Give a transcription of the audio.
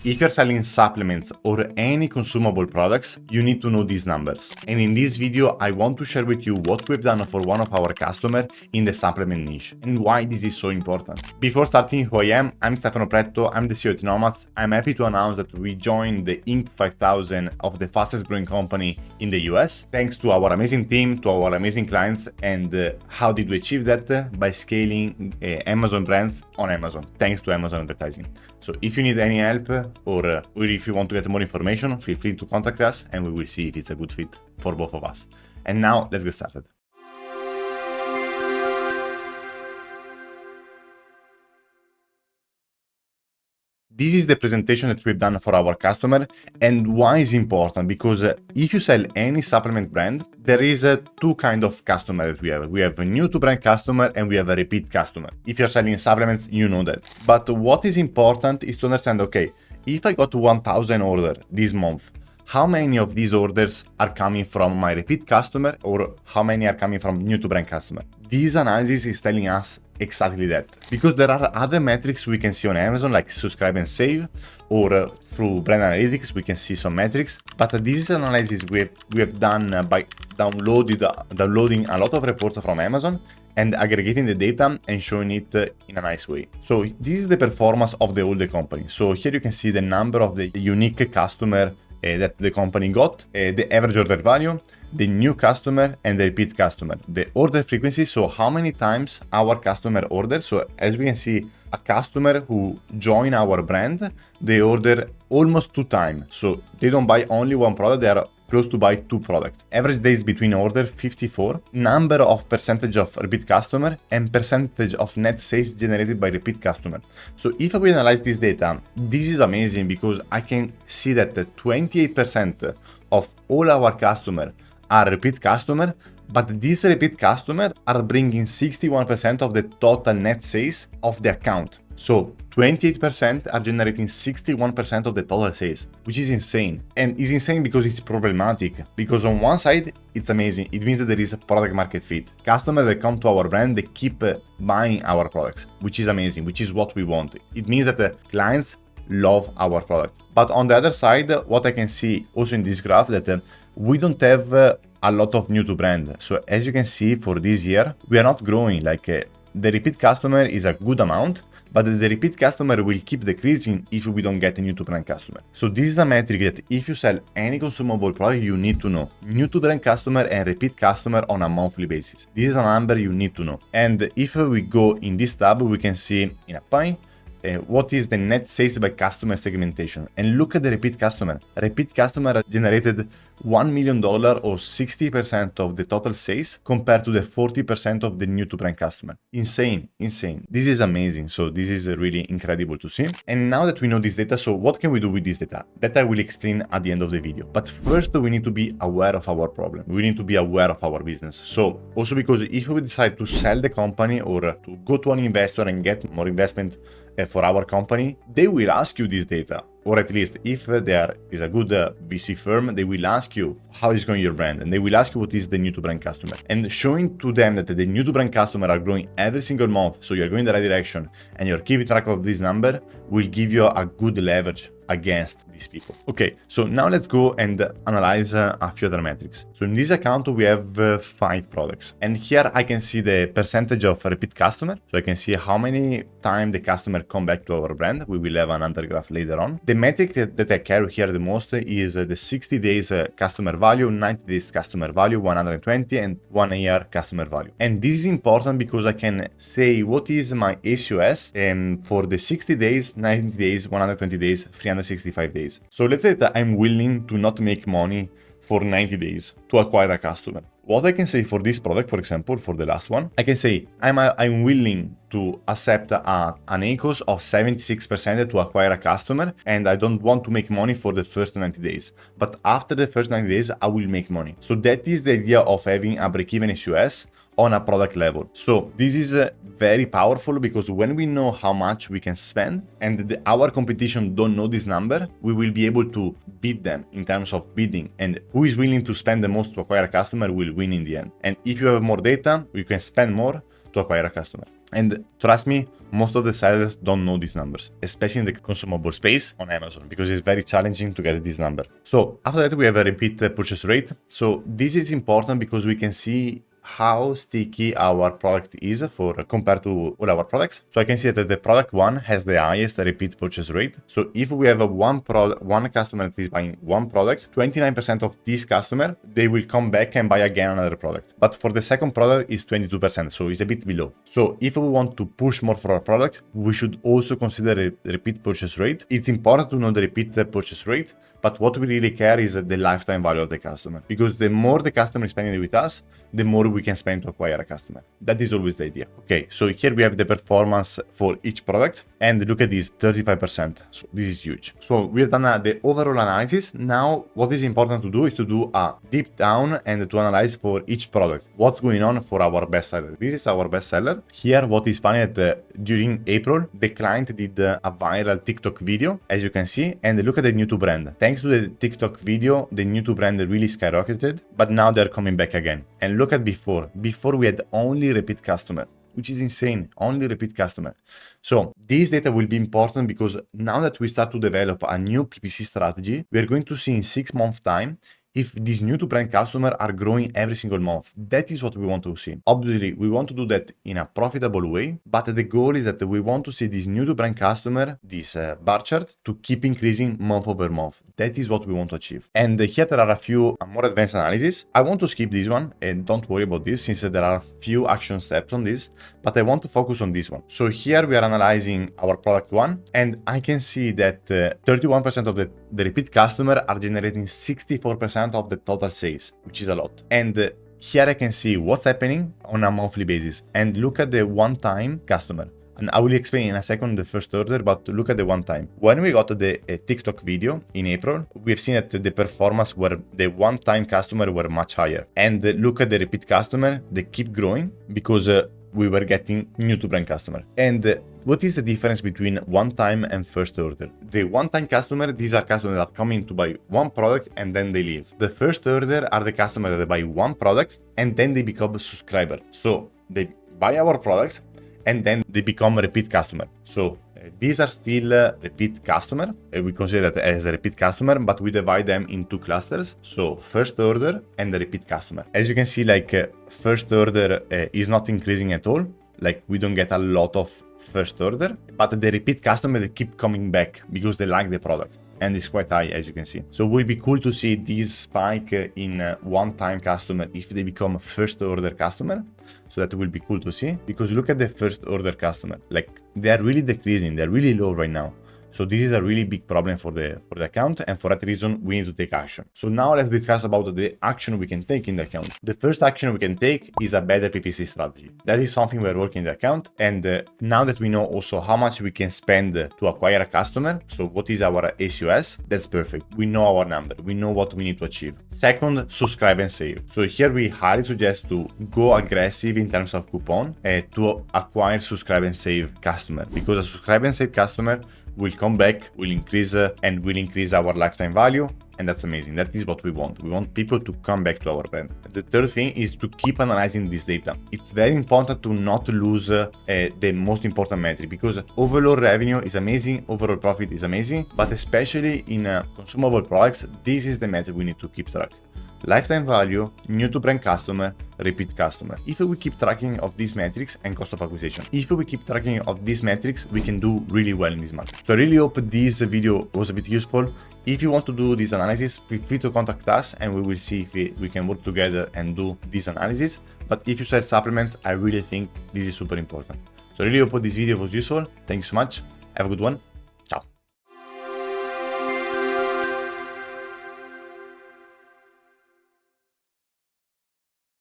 If you're selling supplements or any consumable products, you need to know these numbers. And in this video, I want to share with you what we've done for one of our customers in the supplement niche and why this is so important. Before starting who I am, I'm Stefano Pretto, I'm the CEO at Nomads. I'm happy to announce that we joined the Inc. 5000 of the fastest growing company in the US. Thanks to our amazing team, to our amazing clients, and how did we achieve that? By scaling Amazon brands on Amazon, thanks to Amazon advertising. So if you need any help or if you want to get more information, feel free to contact us and we will see if it's a good fit for both of us. And now let's get started. This is the presentation that we've done for our customer, and why is important? Because if you sell any supplement brand, there is two kind of customer that we have. We have a new to brand customer and we have a repeat customer. If you're selling supplements, you know that. But what is important is to understand, okay, if I got 1,000 orders this month, how many of these orders are coming from my repeat customer or how many are coming from new to brand customer? This analysis is telling us exactly that, because there are other metrics we can see on Amazon like subscribe and save, or through brand analytics we can see some metrics, but this is analysis we have done by downloading a lot of reports from Amazon and aggregating the data and showing it in a nice way. So this is the performance of the whole company. So here you can see the number of the unique customer that the company got, the average order value, the new customer and the repeat customer, the order frequency, so how many times our customer orders. So as we can see, a customer who join our brand, they order almost 2 times. So they don't buy only one product, they are close to buy 2 products. Average days between order 54, number of percentage of repeat customer and percentage of net sales generated by repeat customer. So if we analyze this data, this is amazing because I can see that 28% of all our customers are repeat customer, but these repeat customers are bringing 61% of the total net sales of the account. So 28% are generating 61% of the total sales, which is insane. And it's insane because it's problematic. Because on one side, it's amazing. It means that there is a product market fit. Customers that come to our brand, they keep buying our products, which is amazing, which is what we want. It means that the clients love our product. But on the other side, what I can see also in this graph that we don't have a lot of new to brand. So as you can see for this year, we are not growing. Like the repeat customer is a good amount, but the repeat customer will keep decreasing if we don't get a new to brand customer. So this is a metric that if you sell any consumable product, you need to know. New to brand customer and repeat customer on a monthly basis. This is a number you need to know. And if we go in this tab, we can see in a pie, what is the net sales by customer segmentation, and look at the repeat customer. Repeat customer generated $1 million or 60% of the total sales compared to the 40% of the new to brand customer. Insane. This is amazing. So this is really incredible to see. And now that we know this data, so what can we do with this data? That I will explain at the end of the video. But first we need to be aware of our problem. We need to be aware of our business. So also because if we decide to sell the company or to go to an investor and get more investment for our company, they will ask you this data. Or at least if there is a good VC firm, they will ask you how is going your brand, and they will ask you what is the new to brand customer. And showing to them that the new to brand customer are growing every single month, so you're going in the right direction and you're keeping track of this number, will give you a good leverage against these people. Okay, so now let's go and analyze a few other metrics. So in this account, we have 5 products. And here I can see the percentage of repeat customer. So I can see how many times the customer come back to our brand. We will have another graph later on. The metric that I carry here the most is the 60 days customer value, 90 days customer value, 120 and 1 year customer value. And this is important because I can say what is my ACOS for the 60 days, 90 days, 120 days, 365 days. So let's say that I'm willing to not make money for 90 days to acquire a customer. What I can say for this product, for example, for the last one, I can say I'm willing to accept an ACOS of 76% to acquire a customer, and I don't want to make money for the first 90 days. But after the first 90 days, I will make money. So that is the idea of having a break-even ACOS on a product level. So this is very powerful because when we know how much we can spend and our competition don't know this number, we will be able to beat them in terms of bidding, and who is willing to spend the most to acquire a customer will win in the end. And if you have more data, you can spend more to acquire a customer. And trust me, most of the sellers don't know these numbers, especially in the consumable space on Amazon, because it's very challenging to get this number. So after that, we have a repeat purchase rate. So this is important because we can see how sticky our product is for compared to all our products. So I can see that the product one has the highest repeat purchase rate. So if we have one customer that is buying one product, 29% of this customer, they will come back and buy again another product. But for the second product is 22%, so it's a bit below. So if we want to push more for our product, we should also consider a repeat purchase rate. It's important to know the repeat purchase rate, but what we really care is the lifetime value of the customer, because the more the customer is spending with us, the more we can spend to acquire a customer. That is always the idea. Okay, so here we have the performance for each product, and look at this, 35%. So this is huge. So we have done the overall analysis. Now, what is important to do is to do a deep down and to analyze for each product what's going on for our best seller. This is our best seller. Here, what is funny that during April, the client did a viral TikTok video, as you can see, and look at the new to brand. Thanks to the TikTok video, the new to brand really skyrocketed, but now they're coming back again. And look at before we had only repeat customer, which is insane, only repeat customer. So this data will be important because now that we start to develop a new PPC strategy, we are going to see in 6 months time if these new to brand customers are growing every single month. That is what we want to see. Obviously, we want to do that in a profitable way, but the goal is that we want to see this new to brand customer, this bar chart, to keep increasing month over month. That is what we want to achieve. And here there are a few more advanced analysis. I want to skip this one and don't worry about this since there are a few action steps on this, but I want to focus on this one. So here we are analyzing our product one, and I can see that 31% of the repeat customer are generating 64% of the total sales, which is a lot. And here I can see what's happening on a monthly basis. And look at the one-time customer. And I will explain in a second the first order, but look at the one time. When we got the TikTok video in April, we've seen that the performance where the one-time customer were much higher. And look at the repeat customer, they keep growing because we were getting new to brand customer. And what is the difference between one time and first order? The one time customer, these are customers that come in to buy one product and then they leave. The first order are the customers that buy one product and then they become a subscriber. So they buy our product and then they become a repeat customer. So these are still repeat customer. We consider that as a repeat customer, but we divide them into clusters. So first order and the repeat customer. As you can see, like first order is not increasing at all. Like we don't get a lot of first order, but the repeat customer, they keep coming back because they like the product. And it's quite high, as you can see. So it will be cool to see this spike in one-time customer if they become first order customer. So that will be cool to see, because look at the first order customer, like they are really decreasing, they're really low right now. So this is a really big problem for the account, and for that reason we need to take action. So now let's discuss about the action we can take in the account. The first action we can take is a better PPC strategy. That is something we're working in the account, and now that we know also how much we can spend to acquire a customer, so what is our ACOS, that's perfect. We know our number, we know what we need to achieve. Second, subscribe and save. So here we highly suggest to go aggressive in terms of coupon to acquire subscribe and save customer, because a subscribe and save customer will come back, will increase and will increase our lifetime value. And that's amazing. That is what we want. We want people to come back to our brand. The third thing is to keep analyzing this data. It's very important to not lose the most important metric, because overall revenue is amazing, overall profit is amazing, but especially in consumable products, this is the metric we need to keep track. Lifetime value, new to brand customer, repeat customer. If we keep tracking of these metrics, and cost of acquisition, if we keep tracking of these metrics, we can do really well in this market. So I really hope this video was a bit useful. If you want to do this analysis, feel free to contact us and we will see if we can work together and do this analysis. But if you sell supplements, I really think this is super important. So I really hope this video was useful. Thank you so much. Have a good one.